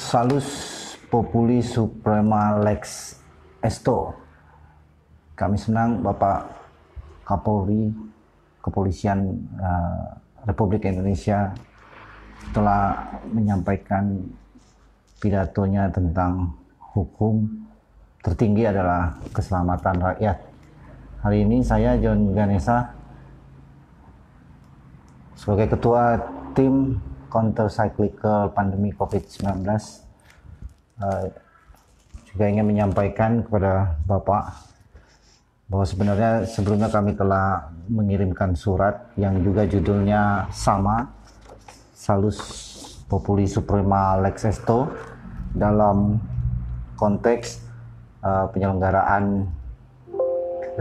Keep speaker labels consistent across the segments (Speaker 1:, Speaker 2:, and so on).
Speaker 1: Salus Populi Suprema Lex Esto. Kami senang Bapak Kapolri Kepolisian Republik Indonesia telah menyampaikan pidatonya tentang hukum tertinggi adalah keselamatan rakyat. Hari ini saya John Ganesha sebagai Ketua Tim Counter Cyclical Pandemi COVID-19 juga ingin menyampaikan kepada Bapak bahwa sebenarnya sebelumnya kami telah mengirimkan surat yang juga judulnya sama, Salus Populi Suprema Lex Esto, dalam konteks penyelenggaraan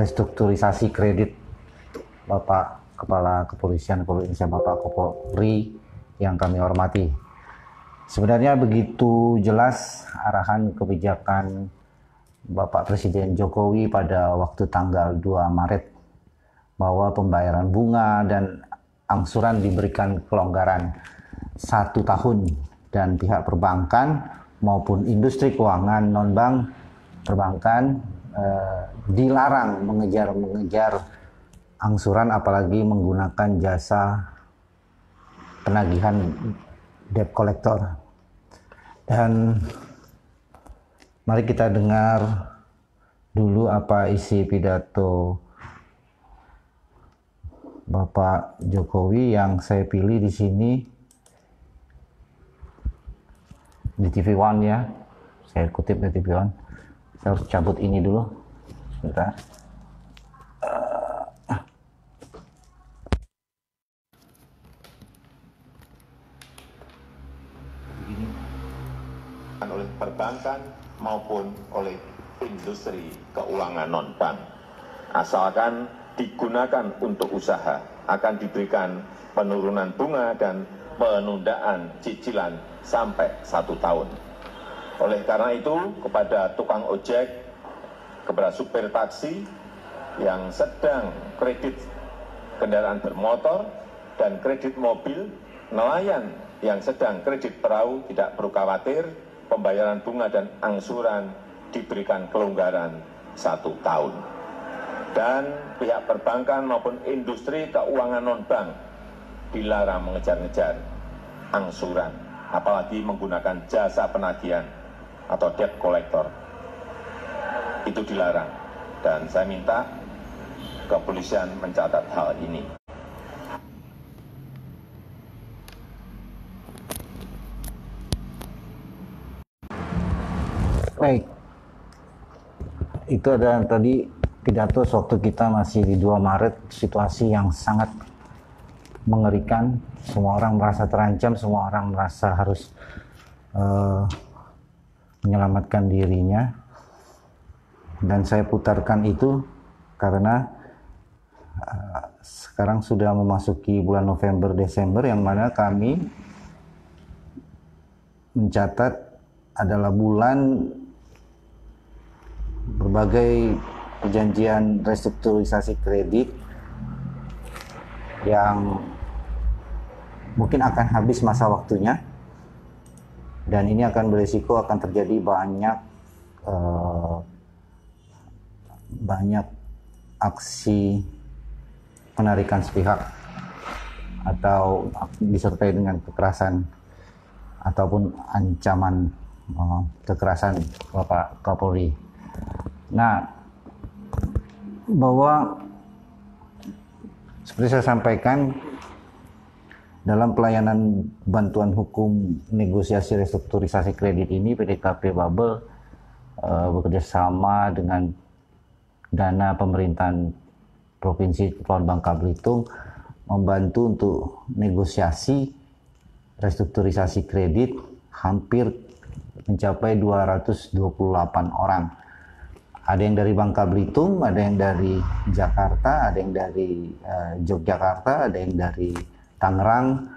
Speaker 1: restrukturisasi kredit Bapak Kepala Kepolisian Republik Indonesia, Bapak Kapolri yang kami hormati. Sebenarnya begitu jelas arahan kebijakan Bapak Presiden Jokowi pada waktu tanggal 2 Maret bahwa pembayaran bunga dan angsuran diberikan kelonggaran 1 tahun dan pihak perbankan maupun industri keuangan non-bank perbankan dilarang mengejar angsuran apalagi menggunakan jasa penagihan debt collector. Dan mari kita dengar dulu apa isi pidato Bapak Jokowi yang saya pilih di sini di TV One ya. Saya kutip di TV One. Saya harus cabut ini dulu. Sebentar.
Speaker 2: Oleh perbankan maupun oleh industri keuangan non-bank, asalkan digunakan untuk usaha, akan diberikan penurunan bunga dan penundaan cicilan sampai 1 tahun. Oleh karena itu, kepada tukang ojek, kepada supir taksi yang sedang kredit kendaraan bermotor dan kredit mobil, nelayan yang sedang kredit perahu tidak perlu khawatir, pembayaran bunga dan angsuran diberikan kelonggaran 1 tahun. Dan pihak perbankan maupun industri keuangan non-bank dilarang mengejar-ngejar angsuran, apalagi menggunakan jasa penagihan atau debt collector. Itu dilarang. Dan saya minta kepolisian mencatat hal ini.
Speaker 1: Baik, itu ada tadi pidato sewaktu kita masih di 2 Maret, situasi yang sangat mengerikan. Semua orang merasa terancam, semua orang merasa harus menyelamatkan dirinya. Dan saya putarkan itu karena sekarang sudah memasuki bulan November, Desember, yang mana kami mencatat adalah bulan berbagai perjanjian restrukturisasi kredit yang mungkin akan habis masa waktunya, dan ini akan berisiko akan terjadi banyak aksi penarikan sepihak atau disertai dengan kekerasan ataupun ancaman kekerasan Bapak Kapolri. Nah, bahwa seperti saya sampaikan, dalam pelayanan bantuan hukum negosiasi restrukturisasi kredit ini, PDKP Babel bekerja sama dengan dana pemerintahan Provinsi Kepulauan Bangka Belitung membantu untuk negosiasi restrukturisasi kredit hampir mencapai 228 orang. Ada yang dari Bangka Belitung, ada yang dari Jakarta, ada yang dari Yogyakarta, ada yang dari Tangerang,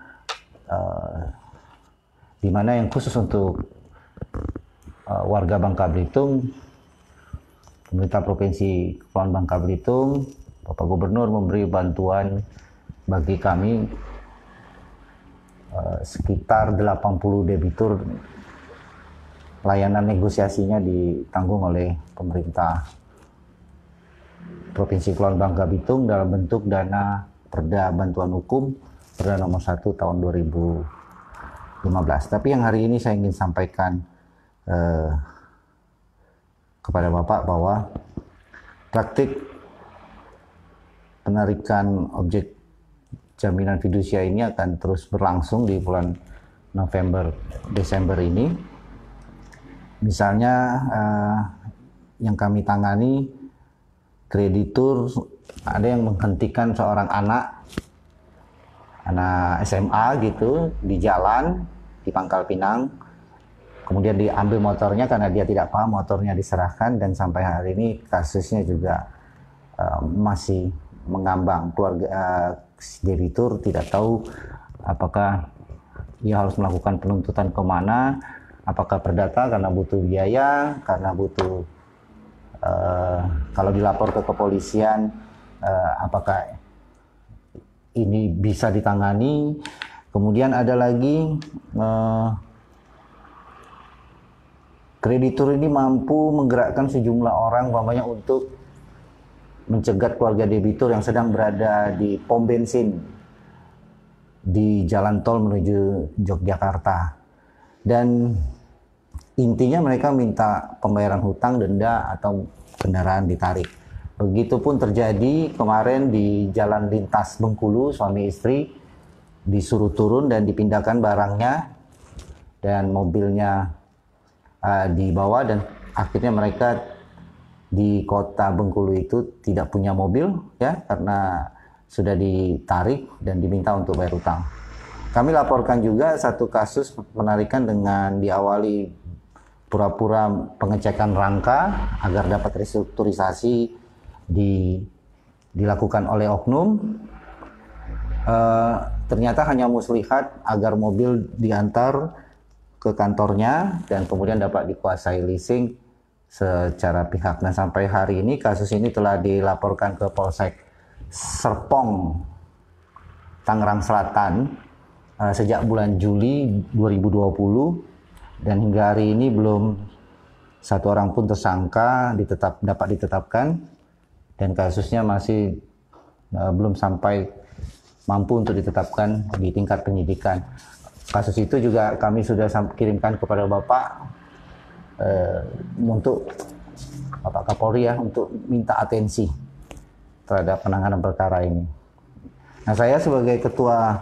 Speaker 1: di mana yang khusus untuk warga Bangka Belitung, pemerintah Provinsi Kepulauan Bangka Belitung, Bapak Gubernur memberi bantuan bagi kami sekitar 80 debitur layanan negosiasinya ditanggung oleh pemerintah Provinsi Kepulauan Bangka Belitung dalam bentuk dana Perda Bantuan Hukum Perda nomor 1 tahun 2015. Tapi yang hari ini saya ingin sampaikan kepada Bapak bahwa praktik penarikan objek jaminan fidusia ini akan terus berlangsung di bulan November, Desember ini. Misalnya yang kami tangani, kreditur ada yang menghentikan seorang anak SMA gitu di jalan di Pangkal Pinang, kemudian diambil motornya karena dia tidak paham, motornya diserahkan, dan sampai hari ini kasusnya juga masih mengambang. Keluarga debitur tidak tahu apakah ia harus melakukan penuntutan kemana, apakah perdata karena butuh biaya, karena butuh kalau dilapor ke kepolisian apakah ini bisa ditangani. Kemudian ada lagi kreditur ini mampu menggerakkan sejumlah orang umpamanya untuk mencegat keluarga debitur yang sedang berada di pom bensin di jalan tol menuju Yogyakarta, dan intinya mereka minta pembayaran hutang, denda, atau kendaraan ditarik. Begitupun terjadi kemarin di jalan lintas Bengkulu, suami istri disuruh turun dan dipindahkan barangnya dan mobilnya dibawa, dan akhirnya mereka di kota Bengkulu itu tidak punya mobil ya karena sudah ditarik dan diminta untuk bayar hutang. Kami laporkan juga satu kasus penarikan dengan diawali pura-pura pengecekan rangka agar dapat restrukturisasi dilakukan oleh oknum. Ternyata hanya muslihat agar mobil diantar ke kantornya dan kemudian dapat dikuasai leasing secara pihak. Dan sampai hari ini kasus ini telah dilaporkan ke Polsek Serpong, Tangerang Selatan sejak bulan Juli 2020. Dan hingga hari ini belum satu orang pun tersangka dapat ditetapkan, dan kasusnya masih belum sampai mampu untuk ditetapkan di tingkat penyidikan. Kasus itu juga kami sudah kirimkan kepada Bapak untuk Bapak Kapolri ya, untuk minta atensi terhadap penanganan perkara ini. Nah, saya sebagai ketua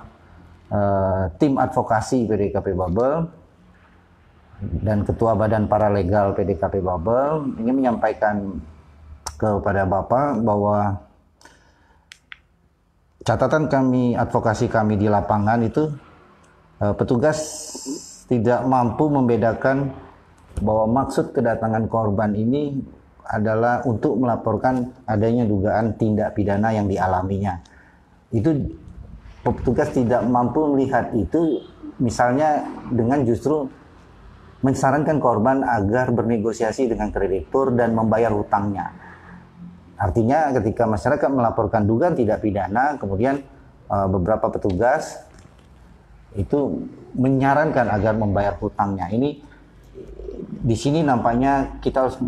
Speaker 1: tim advokasi PDKP Babel dan Ketua Badan Paralegal PDKP Babel ingin menyampaikan kepada Bapak bahwa catatan kami, advokasi kami di lapangan itu petugas tidak mampu membedakan bahwa maksud kedatangan korban ini adalah untuk melaporkan adanya dugaan tindak pidana yang dialaminya. Itu petugas tidak mampu melihat itu, misalnya dengan justru mensarankan korban agar bernegosiasi dengan kreditur dan membayar hutangnya. Artinya ketika masyarakat melaporkan dugaan tidak pidana, kemudian beberapa petugas itu menyarankan agar membayar hutangnya. Ini di sini nampaknya kita harus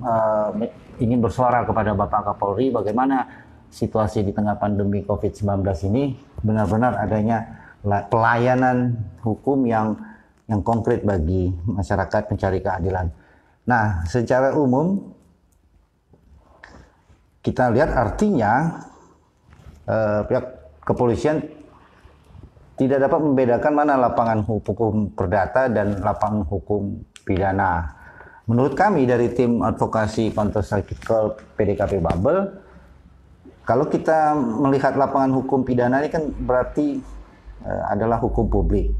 Speaker 1: ingin bersuara kepada Bapak Kapolri bagaimana situasi di tengah pandemi COVID-19 ini benar-benar adanya pelayanan hukum yang konkret bagi masyarakat pencari keadilan. Nah, secara umum kita lihat artinya pihak kepolisian tidak dapat membedakan mana lapangan hukum perdata dan lapangan hukum pidana. Menurut kami dari tim advokasi countercyclical PDKP Babel, kalau kita melihat lapangan hukum pidana ini kan berarti adalah hukum publik.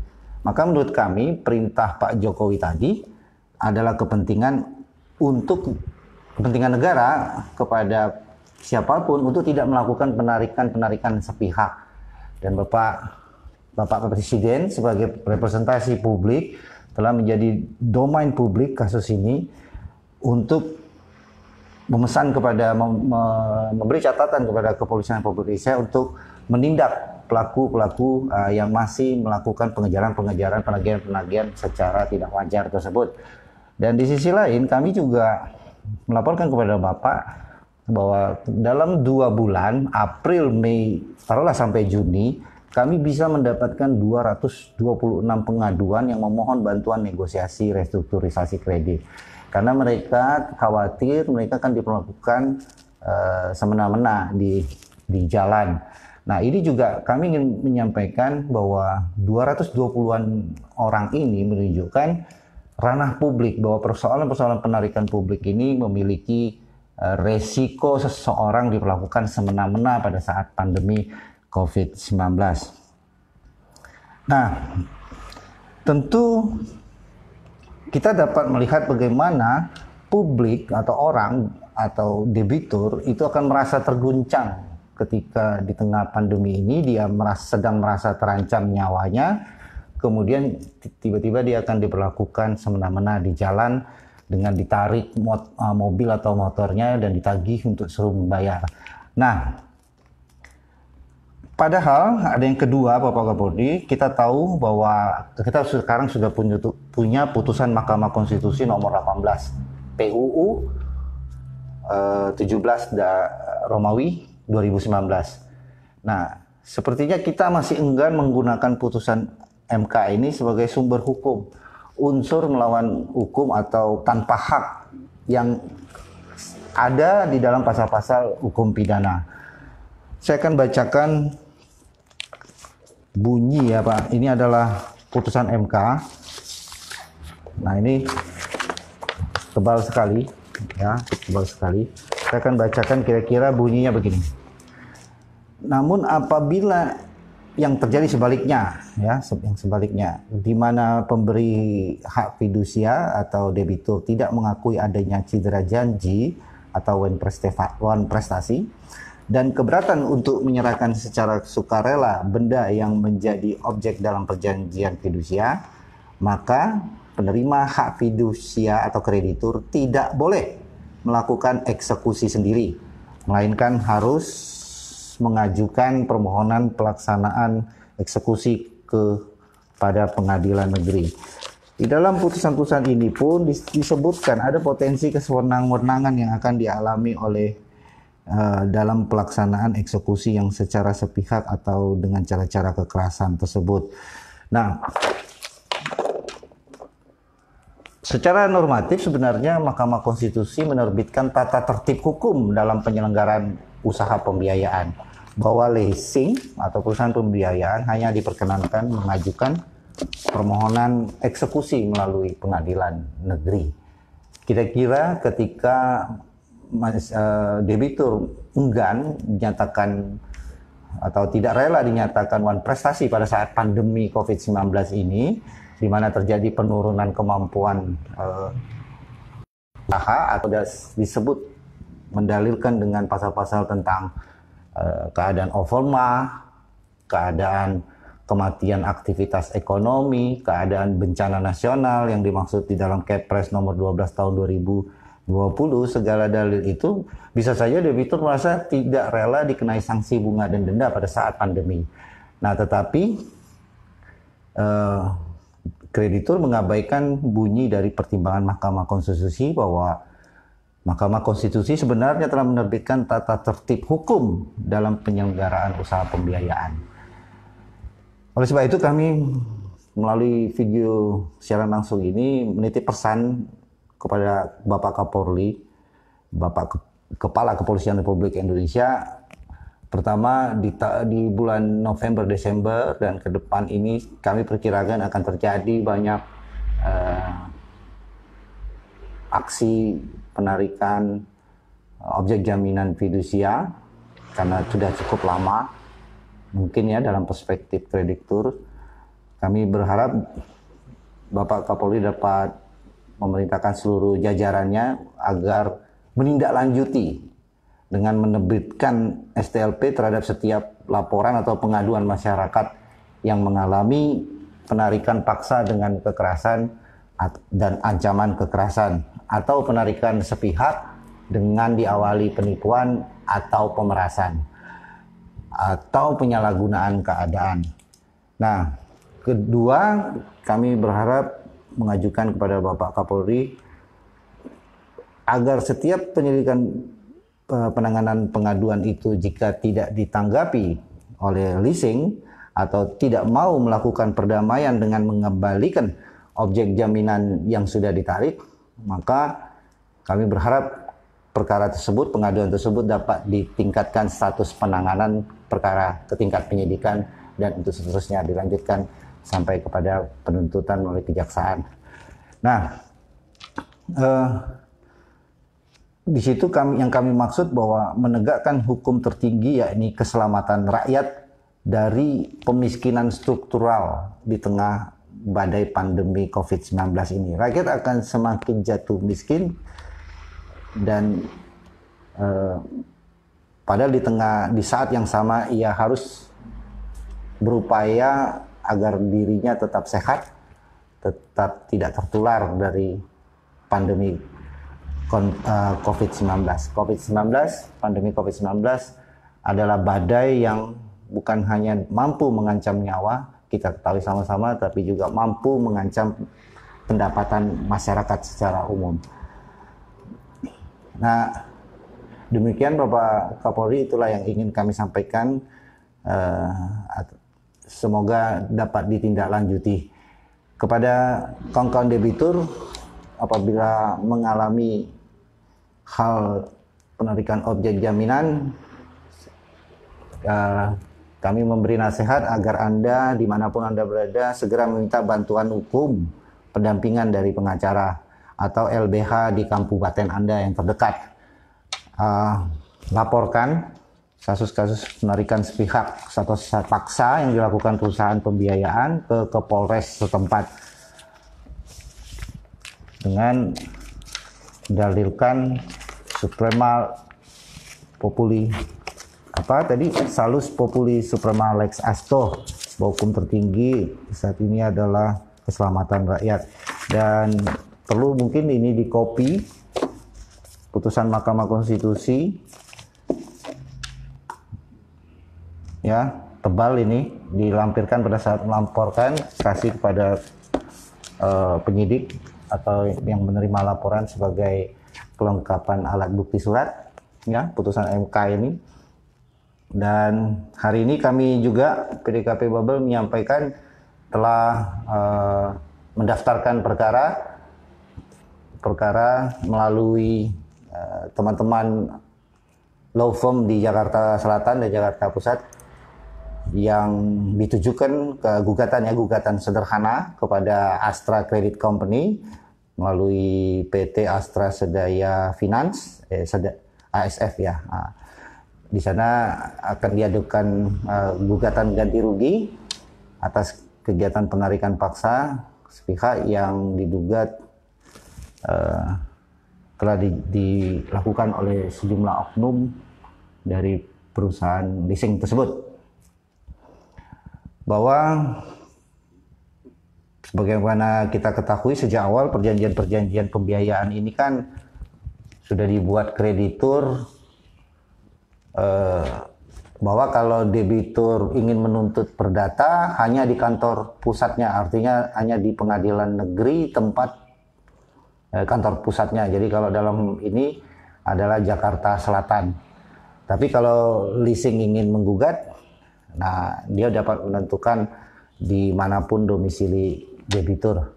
Speaker 1: Maka menurut kami perintah Pak Jokowi tadi adalah kepentingan negara kepada siapapun untuk tidak melakukan penarikan sepihak. Dan Bapak Presiden sebagai representasi publik telah menjadi domain publik kasus ini untuk memesan kepada memberi catatan kepada Kepolisian Republik Indonesia untuk menindak pelaku-pelaku yang masih melakukan pengejaran-penagihan secara tidak wajar tersebut. Dan di sisi lain kami juga melaporkan kepada Bapak bahwa dalam 2 bulan, April, Mei, taruhlah sampai Juni, kami bisa mendapatkan 226 pengaduan yang memohon bantuan negosiasi restrukturisasi kredit. Karena mereka khawatir mereka akan diperlakukan semena-mena di jalan. Nah, ini juga kami ingin menyampaikan bahwa 220-an orang ini menunjukkan ranah publik, bahwa persoalan-persoalan penarikan publik ini memiliki resiko seseorang diperlakukan semena-mena pada saat pandemi COVID-19. Nah, tentu kita dapat melihat bagaimana publik atau orang atau debitur itu akan merasa terguncang ketika di tengah pandemi ini dia sedang merasa terancam nyawanya, kemudian tiba-tiba dia akan diperlakukan semena-mena di jalan dengan ditarik mobil atau motornya dan ditagih untuk suruh membayar. Nah, padahal ada yang kedua, Bapak Kapolri, kita tahu bahwa kita sekarang sudah punya putusan Mahkamah Konstitusi nomor 18 PUU 17 Romawi 2019. Nah, sepertinya kita masih enggan menggunakan putusan MK ini sebagai sumber hukum, unsur melawan hukum atau tanpa hak yang ada di dalam pasal-pasal hukum pidana. Saya akan bacakan bunyi ya Pak. Ini adalah putusan MK. Nah, ini tebal sekali ya, tebal sekali. Saya akan bacakan kira-kira bunyinya begini. Namun apabila yang terjadi sebaliknya, ya, yang sebaliknya, di mana pemberi hak fidusia atau debitur tidak mengakui adanya cedera janji atau wan prestasi dan keberatan untuk menyerahkan secara sukarela benda yang menjadi objek dalam perjanjian fidusia, maka penerima hak fidusia atau kreditur tidak boleh melakukan eksekusi sendiri, melainkan harus mengajukan permohonan pelaksanaan eksekusi kepada pengadilan negeri. Di dalam putusan-putusan ini pun disebutkan ada potensi kesewenang-wenangan yang akan dialami oleh dalam pelaksanaan eksekusi yang secara sepihak atau dengan cara-cara kekerasan tersebut. Nah, secara normatif sebenarnya Mahkamah Konstitusi menerbitkan tata tertib hukum dalam penyelenggaraan usaha pembiayaan, bahwa leasing atau perusahaan pembiayaan hanya diperkenankan mengajukan permohonan eksekusi melalui pengadilan negeri. Kira-kira ketika debitur enggan dinyatakan atau tidak rela dinyatakan wan prestasi pada saat pandemi COVID-19 ini, di mana terjadi penurunan kemampuan usaha atau disebut mendalilkan dengan pasal-pasal tentang keadaan overmah, keadaan kematian aktivitas ekonomi, keadaan bencana nasional yang dimaksud di dalam Kepres nomor 12 tahun 2020, segala dalil itu bisa saja debitur merasa tidak rela dikenai sanksi bunga dan denda pada saat pandemi. Nah, tetapi kreditur mengabaikan bunyi dari pertimbangan Mahkamah Konstitusi bahwa Mahkamah Konstitusi sebenarnya telah menerbitkan tata tertib hukum dalam penyelenggaraan usaha pembiayaan. Oleh sebab itu kami melalui video siaran langsung ini menitip pesan kepada Bapak Kapolri, Bapak Kepala Kepolisian Republik Indonesia. Pertama, di bulan November, Desember, dan ke depan ini kami perkirakan akan terjadi banyak aksi penarikan objek jaminan fidusia karena sudah cukup lama. Mungkin ya dalam perspektif kreditur, kami berharap Bapak Kapolri dapat memerintahkan seluruh jajarannya agar menindaklanjuti dengan menerbitkan STLP terhadap setiap laporan atau pengaduan masyarakat yang mengalami penarikan paksa dengan kekerasan dan ancaman kekerasan, atau penarikan sepihak dengan diawali penipuan atau pemerasan atau penyalahgunaan keadaan. Nah, kedua, kami berharap mengajukan kepada Bapak Kapolri agar setiap penyelidikan penanganan pengaduan itu jika tidak ditanggapi oleh leasing atau tidak mau melakukan perdamaian dengan mengembalikan objek jaminan yang sudah ditarik, maka kami berharap perkara tersebut, pengaduan tersebut dapat ditingkatkan status penanganan perkara ke tingkat penyidikan dan untuk seterusnya dilanjutkan sampai kepada penuntutan oleh kejaksaan. Nah, di situ yang kami maksud bahwa menegakkan hukum tertinggi yakni keselamatan rakyat dari pemiskinan struktural di tengah badai pandemi COVID-19 ini. Rakyat akan semakin jatuh miskin dan padahal di saat yang sama ia harus berupaya agar dirinya tetap sehat, tetap tidak tertular dari pandemi COVID-19. Pandemi COVID-19 adalah badai yang bukan hanya mampu mengancam nyawa, kita ketahui sama-sama, tapi juga mampu mengancam pendapatan masyarakat secara umum. Nah, demikian Bapak Kapolri, itulah yang ingin kami sampaikan. Semoga dapat ditindaklanjuti. Kepada kawan-kawan debitur, apabila mengalami hal penarikan objek jaminan, kami memberi nasihat agar Anda dimanapun Anda berada segera meminta bantuan hukum pendampingan dari pengacara atau LBH di kabupaten Anda yang terdekat. Laporkan kasus-kasus penarikan sepihak atau paksa yang dilakukan perusahaan pembiayaan ke Polres setempat dengan dalilkan suprema populi salus populi suprema lex asto, bahwa hukum tertinggi saat ini adalah keselamatan rakyat. Dan perlu mungkin ini dikopi putusan Mahkamah Konstitusi, ya, tebal ini, dilampirkan pada saat melaporkan, kasih kepada penyidik atau yang menerima laporan sebagai kelengkapan alat bukti surat, ya, putusan MK ini. Dan hari ini kami juga PDKP Babel menyampaikan telah mendaftarkan perkara melalui teman-teman law firm di Jakarta Selatan dan Jakarta Pusat yang ditujukan ke gugatan sederhana kepada Astra Credit Company melalui PT Astra Sedaya Finance, ASF ya. Di sana akan diadukan gugatan ganti rugi atas kegiatan penarikan paksa sepihak yang diduga telah dilakukan oleh sejumlah oknum dari perusahaan leasing tersebut. Bahwa sebagaimana kita ketahui sejak awal perjanjian-perjanjian pembiayaan ini kan sudah dibuat kreditur bahwa kalau debitur ingin menuntut perdata hanya di kantor pusatnya, artinya hanya di pengadilan negeri tempat kantor pusatnya. Jadi kalau dalam ini adalah Jakarta Selatan. Tapi kalau leasing ingin menggugat, nah dia dapat menentukan di manapun domisili debitur.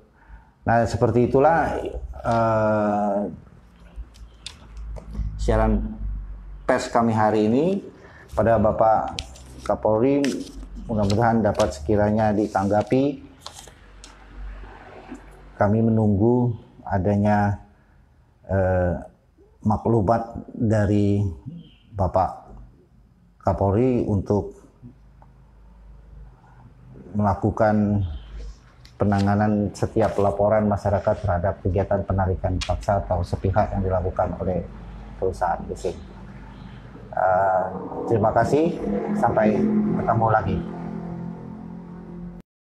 Speaker 1: Nah seperti itulah siaran pers kami hari ini pada Bapak Kapolri, mudah-mudahan dapat sekiranya ditanggapi. Kami menunggu adanya maklumat dari Bapak Kapolri untuk melakukan penanganan setiap laporan masyarakat terhadap kegiatan penarikan paksa atau sepihak yang dilakukan oleh perusahaan leasing. Terima kasih, sampai ketemu lagi.